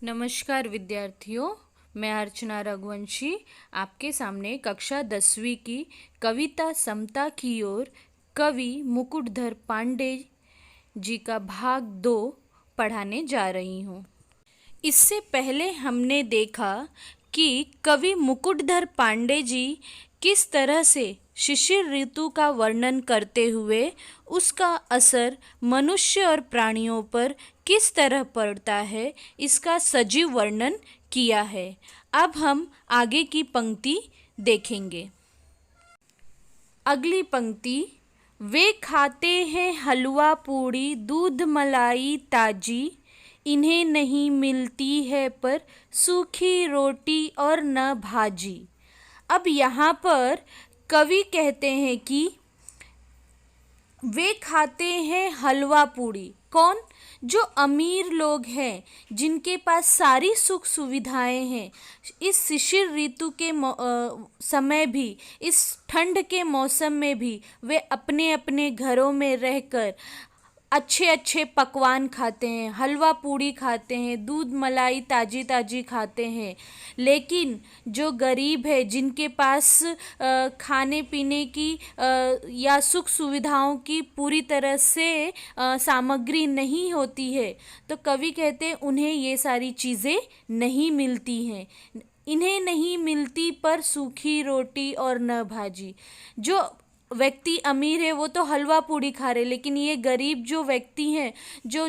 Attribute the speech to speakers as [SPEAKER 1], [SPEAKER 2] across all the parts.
[SPEAKER 1] नमस्कार विद्यार्थियों, मैं अर्चना रघुवंशी आपके सामने कक्षा 10वीं की कविता समता की ओर कवि मुकुटधर पांडे जी का भाग 2 पढ़ाने जा रही हूँ। इससे पहले हमने देखा कि कवि मुकुटधर पांडे जी किस तरह से शिशिर ऋतु का वर्णन करते हुए उसका असर मनुष्य और प्राणियों पर किस तरह पड़ता है, इसका सजीव वर्णन किया है। अब हम आगे की पंक्ति देखेंगे। अगली पंक्ति, वे खाते हैं हलवा पूड़ी दूध मलाई ताजी, इन्हें नहीं मिलती है पर सूखी रोटी और न भाजी। अब यहाँ पर कवि कहते हैं कि वे खाते हैं हलवा पूड़ी। कौन? जो अमीर लोग हैं, जिनके पास सारी सुख सुविधाएं हैं, इस शिशिर ऋतु के समय भी, इस ठंड के मौसम में भी वे अपने अपने घरों में रहकर अच्छे अच्छे पकवान खाते हैं, हलवा पूड़ी खाते हैं, दूध मलाई ताजी ताजी खाते हैं। लेकिन जो गरीब है, जिनके पास खाने पीने की या सुख सुविधाओं की पूरी तरह से सामग्री नहीं होती है, तो कवि कहते हैं उन्हें ये सारी चीज़ें नहीं मिलती हैं। इन्हें नहीं मिलती पर सूखी रोटी और न भाजी। जो व्यक्ति अमीर है वो तो हलवा पूड़ी खा रहे, लेकिन ये गरीब जो व्यक्ति हैं, जो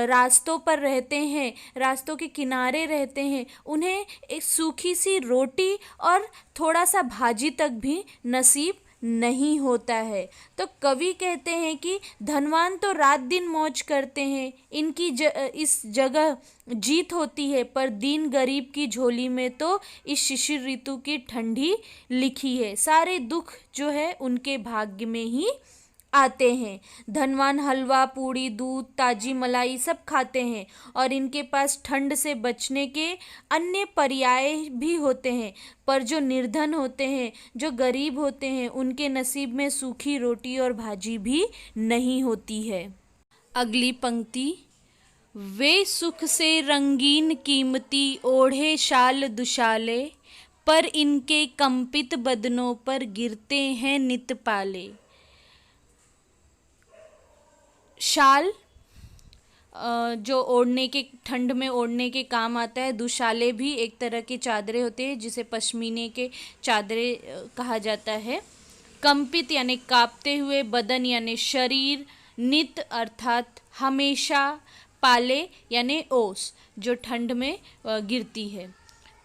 [SPEAKER 1] रास्तों पर रहते हैं, रास्तों के किनारे रहते हैं, उन्हें एक सूखी सी रोटी और थोड़ा सा भाजी तक भी नसीब नहीं होता है। तो कवि कहते हैं कि धनवान तो रात दिन मौज करते हैं, इनकी इस जगह जीत होती है, पर दीन गरीब की झोली में तो इस शिशिर ऋतु की ठंडी लिखी है। सारे दुख जो है उनके भाग्य में ही आते हैं। धनवान हलवा पूड़ी दूध ताजी मलाई सब खाते हैं और इनके पास ठंड से बचने के अन्य पर्याय भी होते हैं, पर जो निर्धन होते हैं, जो गरीब होते हैं, उनके नसीब में सूखी रोटी और भाजी भी नहीं होती है। अगली पंक्ति, वे सुख से रंगीन कीमती ओढ़े शाल दुशाले, पर इनके कंपित बदनों पर गिरते हैं नित पाले। शाल जो ओढ़ने के, ठंड में ओढ़ने के काम आता है। दुशाले भी एक तरह की चादरें होते हैं जिसे पश्मीने के चादरें कहा जाता है। कंपित यानी कांपते हुए, बदन यानी शरीर, नित अर्थात हमेशा, पाले यानी ओस जो ठंड में गिरती है।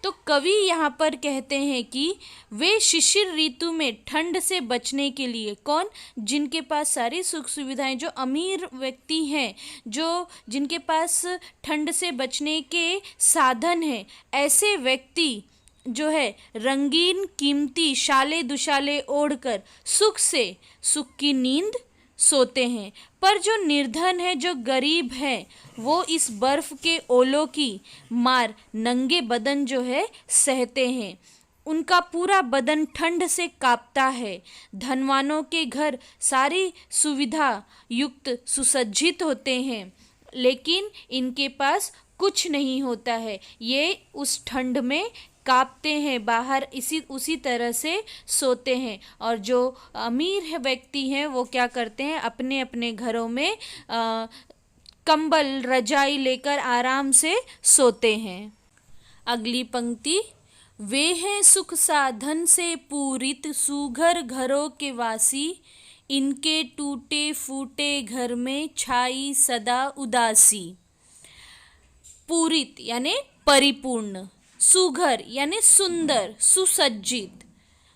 [SPEAKER 1] तो कवि यहाँ पर कहते हैं कि वे शिशिर ऋतु में ठंड से बचने के लिए, कौन? जिनके पास सारी सुख सुविधाएं, जो अमीर व्यक्ति हैं, जो जिनके पास ठंड से बचने के साधन हैं, ऐसे व्यक्ति जो है रंगीन कीमती शाले दुशाले ओढ़कर सुख की नींद सोते हैं। पर जो निर्धन है, जो गरीब है, वो इस बर्फ के ओलों की मार नंगे बदन जो है सहते हैं। उनका पूरा बदन ठंड से कांपता है। धनवानों के घर सारी सुविधा युक्त सुसज्जित होते हैं, लेकिन इनके पास कुछ नहीं होता है। ये उस ठंड में कांपते हैं, बाहर उसी तरह से सोते हैं। और जो अमीर व्यक्ति हैं वो क्या करते हैं, अपने अपने घरों में कंबल रजाई लेकर आराम से सोते हैं। अगली पंक्ति, वे हैं सुख साधन से पूरित सुघर घरों के वासी, इनके टूटे फूटे घर में छाई सदा उदासी। पूरित यानी परिपूर्ण, सुघर यानी सुंदर सुसज्जित,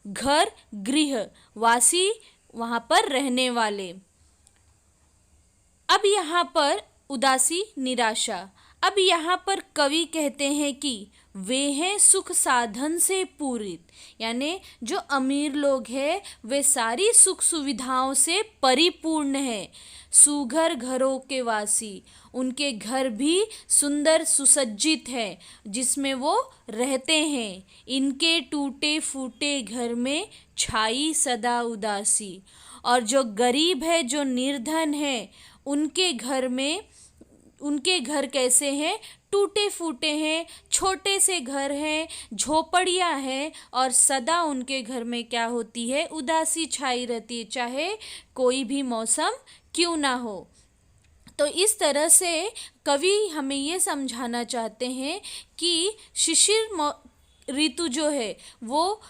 [SPEAKER 1] घर गृह, वासी वहाँ पर रहने वाले। अब यहाँ पर उदासी निराशा। अब यहाँ पर कवि कहते हैं कि वे हैं सुख साधन से पूरित, यानी जो अमीर लोग हैं वे सारी सुख सुविधाओं से परिपूर्ण हैं। सुघर घरों के वासी, उनके घर भी सुंदर सुसज्जित है जिसमें वो रहते हैं। इनके टूटे फूटे घर में छाई सदा उदासी। और जो गरीब है, जो निर्धन है, उनके घर में उनके घर कैसे हैं, टूटे फूटे हैं, छोटे से घर हैं, झोपड़ियाँ हैं और सदा उनके घर में क्या होती है, उदासी छाई रहती है, चाहे कोई भी मौसम क्यों ना हो। तो इस तरह से कवि हमें ये समझाना चाहते हैं कि शिशिर ऋतु जो है वो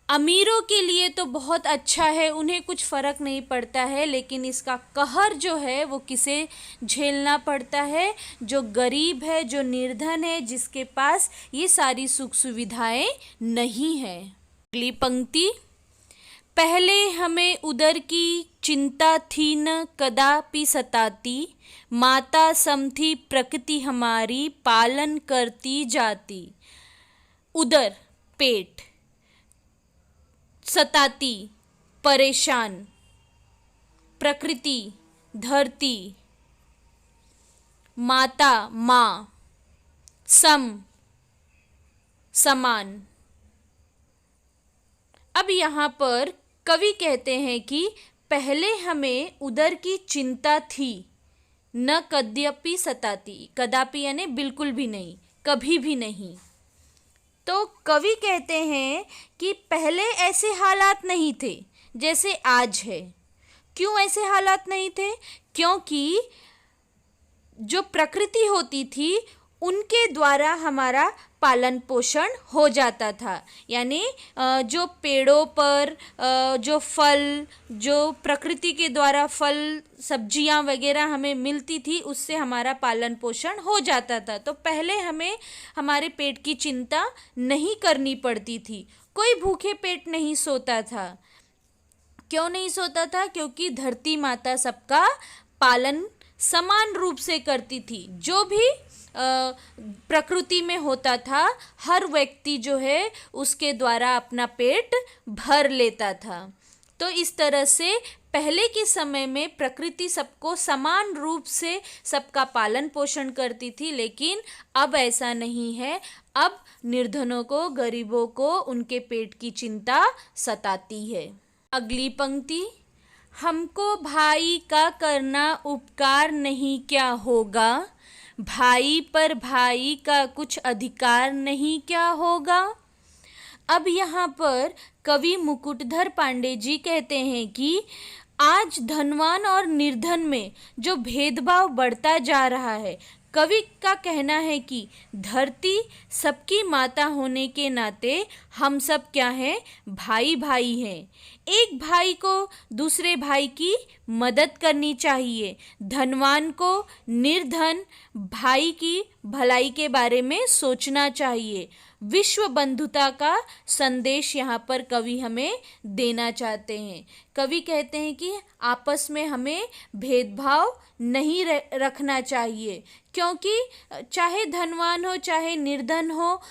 [SPEAKER 1] अमीरों के लिए तो बहुत अच्छा है, उन्हें कुछ फ़र्क नहीं पड़ता है, लेकिन इसका कहर जो है वो किसे झेलना पड़ता है, जो गरीब है, जो निर्धन है, जिसके पास ये सारी सुख सुविधाएं नहीं है। अगली पंक्ति, पहले हमें उदर की चिंता थी न कदापि सताती, माता सम थी प्रकृति हमारी पालन करती जाती। उदर पेट, सताती परेशान, प्रकृति धरती, माता माँ, सम समान। अब यहाँ पर कवि कहते हैं कि पहले हमें उदर की चिंता थी, न कदापि सताती, कदापि यानी बिल्कुल भी नहीं, कभी भी नहीं। तो कवि कहते हैं कि पहले ऐसे हालात नहीं थे जैसे आज है। क्यों ऐसे हालात नहीं थे? क्योंकि जो प्रकृति होती थी उनके द्वारा हमारा पालन पोषण हो जाता था, यानी जो पेड़ों पर जो फल, जो प्रकृति के द्वारा फल सब्जियां वगैरह हमें मिलती थी, उससे हमारा पालन पोषण हो जाता था। तो पहले हमें हमारे पेट की चिंता नहीं करनी पड़ती थी, कोई भूखे पेट नहीं सोता था। क्यों नहीं सोता था? क्योंकि धरती माता सबका पालन समान रूप से करती थी। जो भी प्रकृति में होता था, हर व्यक्ति जो है उसके द्वारा अपना पेट भर लेता था। तो इस तरह से पहले के समय में प्रकृति सबको समान रूप से सबका पालन पोषण करती थी, लेकिन अब ऐसा नहीं है। अब निर्धनों को, गरीबों को उनके पेट की चिंता सताती है। अगली पंक्ति, हमको भाई का करना उपकार नहीं क्या होगा, भाई पर भाई का कुछ अधिकार नहीं क्या होगा। अब यहाँ पर कवि मुकुटधर पांडे जी कहते हैं कि आज धनवान और निर्धन में जो भेदभाव बढ़ता जा रहा है, कवि का कहना है कि धरती सबकी माता होने के नाते हम सब क्या हैं, भाई भाई हैं। एक भाई को दूसरे भाई की मदद करनी चाहिए, धनवान को निर्धन भाई की भलाई के बारे में सोचना चाहिए। विश्व बंधुता का संदेश यहाँ पर कवि हमें देना चाहते हैं। कवि कहते हैं कि आपस में हमें भेदभाव नहीं रखना चाहिए, क्योंकि चाहे धनवान हो चाहे निर्धन हो,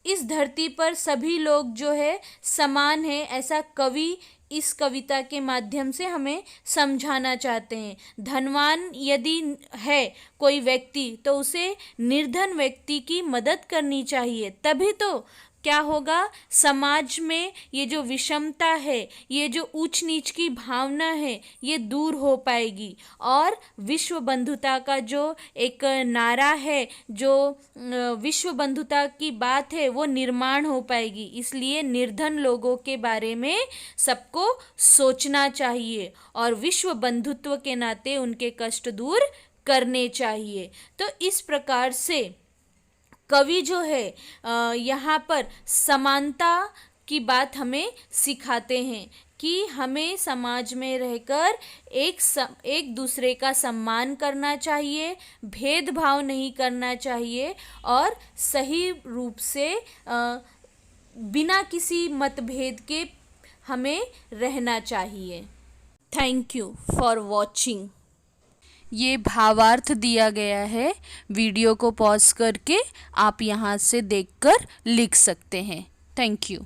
[SPEAKER 1] इस धरती पर सभी लोग जो है समान है, ऐसा कवि इस कविता के माध्यम से हमें समझाना चाहते हैं। धनवान यदि है कोई व्यक्ति तो उसे निर्धन व्यक्ति की मदद करनी चाहिए, तभी तो क्या होगा, समाज में ये जो विषमता है, ये जो ऊंच नीच की भावना है, ये दूर हो पाएगी और विश्व बंधुता का जो एक नारा है, जो विश्व बंधुता की बात है, वो निर्माण हो पाएगी। इसलिए निर्धन लोगों के बारे में सबको सोचना चाहिए और विश्व बंधुत्व के नाते उनके कष्ट दूर करने चाहिए। तो इस प्रकार से कवि जो है यहाँ पर समानता की बात हमें सिखाते हैं कि हमें समाज में रहकर एक दूसरे का सम्मान करना चाहिए, भेदभाव नहीं करना चाहिए और सही रूप से बिना किसी मतभेद के हमें रहना चाहिए। Thank you for watching. ये भावार्थ दिया गया है, वीडियो को पॉज करके आप यहाँ से देखकर लिख सकते हैं। Thank you.